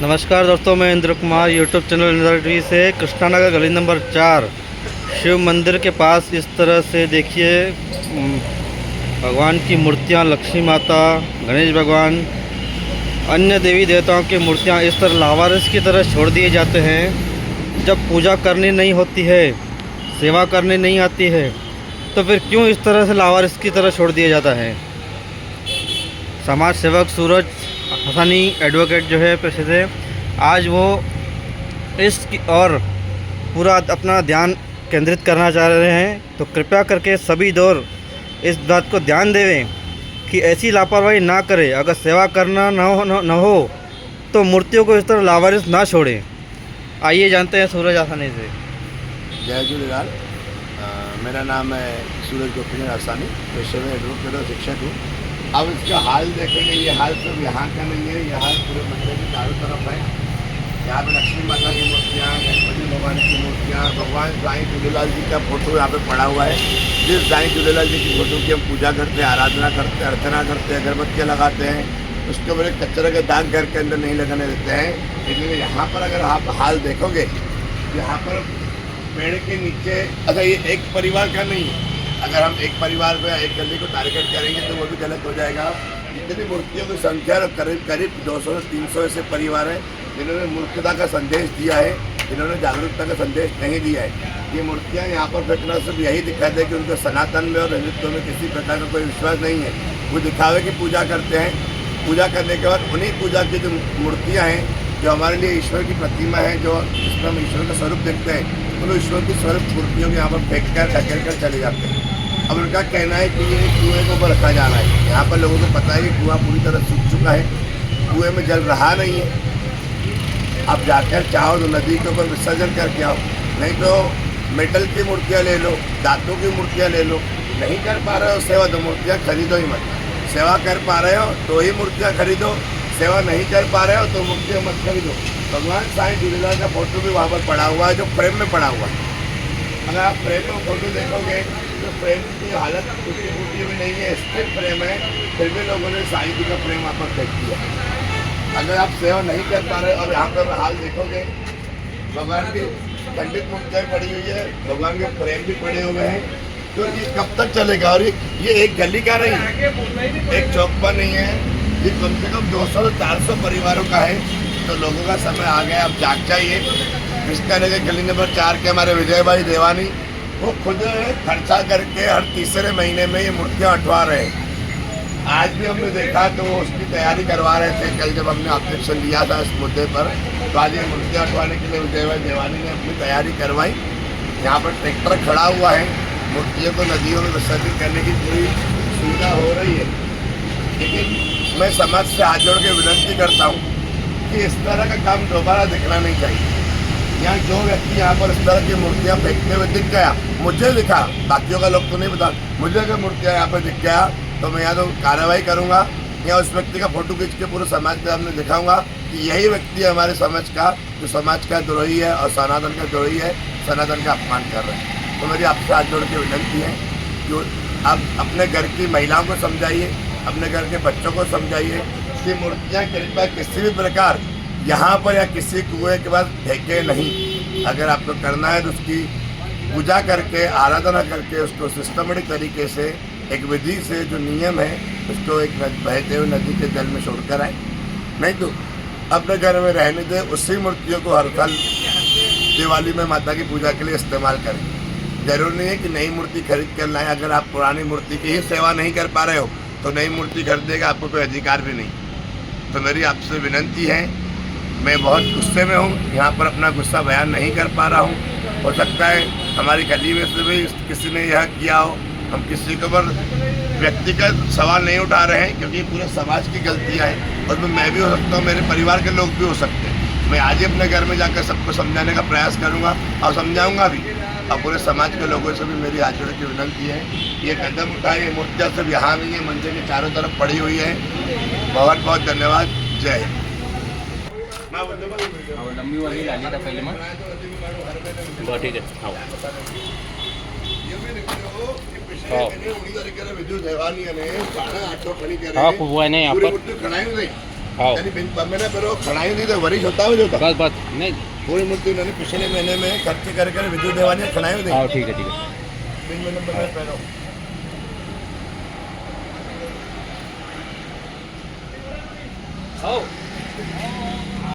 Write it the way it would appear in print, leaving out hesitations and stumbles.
नमस्कार दोस्तों, मैं Indra Kumar YouTube channel Indra TV से कृष्णानगर गली नंबर 4 शिव मंदिर के पास इस तरह से देखिए भगवान की मूर्तियां, लक्ष्मी माता, गणेश भगवान, अन्य देवी देवताओं की मूर्तियां इस तरह लावारिस की तरह छोड़ दिए जाते हैं। जब पूजा करनी नहीं होती है, सेवा करनी नहीं आती है, तो फिर क्यों इस तरह से लावारिस की तरह छोड़ दिया जाता है। समाज सेवक सूरज हसानी एडवोकेट जो है पेशे से, आज वो इसकी और पूरा अपना ध्यान केंद्रित करना चाह रहे हैं। तो कृपया करके सभी दौर इस बात को ध्यान देवें कि ऐसी लापरवाही ना करें। अगर सेवा करना न हो तो मूर्तियों को इस तरह लावारिस ना छोड़ें। आइए जानते हैं सूरज हसानी से। जय झूलेलाल। मेरा नाम है सूरज गोपीचंद हसानी, पेशे में एडवोकेट और शिक्षक हूँ। अब इसका हाल देखेंगे, ये हाल सिर्फ यहाँ का नहीं है, ये हाल पूरे मंदिर के चारों तरफ है। यहाँ पे लक्ष्मी माता की मूर्तियाँ, गणपति भगवान की मूर्तियाँ, भगवान साईं झूलेलाल जी का फोटो यहाँ पे पड़ा हुआ है। जिस साईं झूलेलाल जी की फोटो की हम पूजा करते हैं, आराधना करते हैं, अर्चना करते हैं, अगरबत्तियाँ लगाते हैं, उसके ऊपर एक कचरे के दाग घर के अंदर नहीं लगाने देते हैं। लेकिन यहाँ पर अगर आप हाल देखोगे, यहाँ पर पेड़ के नीचे, अच्छा ये एक परिवार का नहीं है। अगर हम एक परिवार में एक गली को टारगेट करेंगे तो वो भी गलत हो जाएगा। जितनी मूर्तियों की संख्या करीब 200 से 300 ऐसे परिवार हैं जिन्होंने मूर्खता का संदेश दिया है, जिन्होंने जागरूकता का संदेश नहीं दिया है। ये मूर्तियाँ यहाँ पर फेंकना सिर्फ यही दिखाते हैं कि उनको सनातन में और हिंदुत्व में किसी प्रकार का कोई विश्वास नहीं है। वो दिखावे की पूजा करते हैं। पूजा करने के बाद उन्हीं पूजा की जो मूर्तियाँ हैं, जो हमारे लिए ईश्वर की प्रतिमा है, जो जिसमें हम ईश्वर का स्वरूप देखते हैं, उन ईश्वर की स्वरूप मूर्तियों को यहाँ पर फेंक कर ढकेल कर चले जाते हैं। अब उनका कहना है कि ये कुएँ के ऊपर रखा जाना है। यहाँ पर लोगों को पता है कि कुआँ पूरी तरह सूख चुका है, कुएँ में जल रहा नहीं है। आप जाकर चाहो तो नदी के ऊपर विसर्जन करके आओ, नहीं तो मेटल की मूर्तियाँ ले लो, धातु की मूर्तियाँ ले लो। नहीं कर पा रहे हो सेवा तो मूर्तियाँ खरीदो ही मत। सेवा कर पा रहे हो तो ही मूर्तियाँ खरीदो, सेवा नहीं कर पा रहे हो तो मूर्तियाँ मत खरीदो। भगवान साईं झूलेलाल का फोटो भी वहाँ पर पड़ा हुआ है, जो फ्रेम में पड़ा हुआ है। अगर आप फ्रेम में फोटो देखोगे तो फ्रेम की हालत टूटी फूटी भी नहीं है, स्टिल फ्रेम है, फिर भी लोगों ने साईं जी का फ्रेम वहाँ पर फेंक दिया। अगर आप सेवा नहीं कर पा रहे और यहाँ पर हाल देखोगे, भगवान की खंडित मूर्तियाँ पड़ी हुई है, भगवान के फ्रेम भी पड़े हुए हैं, तो ये कब तक चलेगा। और ये एक गली का नहीं है, एक चौक पर नहीं है, ये कम से कम 200 से 400 परिवारों का है। तो लोगों का समय आ गया, अब जाग जाइए। कृष्णानगर गली नंबर 4 के हमारे विजय भाई देवानी, वो खुद खर्चा करके हर तीसरे महीने में ये मूर्तियाँ हटवा रहे हैं। आज भी हमने देखा तो वो उसकी तैयारी करवा रहे थे। कल जब हमने ऑब्जेक्शन लिया था इस मुद्दे पर, तो आज ये मूर्तियाँ हटवाने के लिए विजय भाई देवानी ने अपनी तैयारी करवाई। यहाँ पर ट्रैक्टर खड़ा हुआ है, मूर्तियों को नदियों में विसर्जित करने की पूरी सुविधा हो रही है। लेकिन मैं समाज से हाथ जोड़ के विनती करता हूँ कि इस तरह का काम दोबारा दिखना नहीं चाहिए। यहाँ जो व्यक्ति यहाँ पर इस तरह की मूर्तियाँ फेंकते हुए दिख गया, मुझे दिखा, बाकियों का लोग तो नहीं बता, मुझे अगर मूर्तियाँ यहाँ पर दिख गया तो मैं यहाँ तो कार्रवाई करूँगा। या उस व्यक्ति का फोटो खींच के पूरे समाज के सामने दिखाऊंगा कि यही व्यक्ति है हमारे समाज का, जो समाज का द्रोही है और सनातन का द्रोही है, सनातन का अपमान कर रहे हैं। तो मेरी आपसे हाथ जोड़ के विनती है कि आप अपने घर की महिलाओं को समझाइए, अपने घर के बच्चों को समझाइए कि मूर्तियाँ कृपया किसी भी प्रकार यहाँ पर या किसी कुएं के बाद फेंके नहीं। अगर आपको करना है तो उसकी पूजा करके, आराधना करके, उसको सिस्टमेटिक तरीके से, एक विधि से, जो नियम है, उसको एक बहते हुए नदी के जल में छोड़कर आए। नहीं तो अपने घर में रहने दें। उसी मूर्तियों को हर साल दिवाली में माता की पूजा के लिए इस्तेमाल करें। जरूरी नहीं है कि नई मूर्ति खरीद कर लाएं। अगर आप पुरानी मूर्ति की ही सेवा नहीं कर पा रहे हो तो नई मूर्ति खरीदने का आपको कोई अधिकार भी नहीं। तो मेरी आपसे विनती है, मैं बहुत गुस्से में हूँ, यहाँ पर अपना गुस्सा बयान नहीं कर पा रहा हूँ। हो सकता है हमारी गली में से भी किसी ने यह किया हो। हम किसी के ऊपर व्यक्तिगत सवाल नहीं उठा रहे हैं, क्योंकि पूरे समाज की गलतियाँ हैं। और मैं भी हो सकता हूँ, मेरे परिवार के लोग भी हो सकते हैं। मैं आज ही अपने घर में जाकर सबको समझाने का प्रयास करूँगा और समझाऊँगा भी। और पूरे समाज के लोगों से भी मेरी हाथ जोड़ की विनती है, ये कदम उठाए। मूर्तियाँ सिर्फ यहाँ नहीं है, मंदिर के चारों तरफ पड़ी हुई है। बहुत बहुत धन्यवाद। जय हिंद। लंबी वाली डाली था पहले में। बरं ठीक आहे। हाँ, खूब हुआ है ना यहाँ पर। हाँ यानी मैंने फिर वो खड़ाई थी तो वरिष्ठ होता हुआ जो था बस बस नहीं पूरी मूर्ति उन्होंने पिछले महीने में खर्च कर विद्युत देवानी खड़ाई थी हाँ ठीक है ठीक है बिन नंबर में पहनो आओ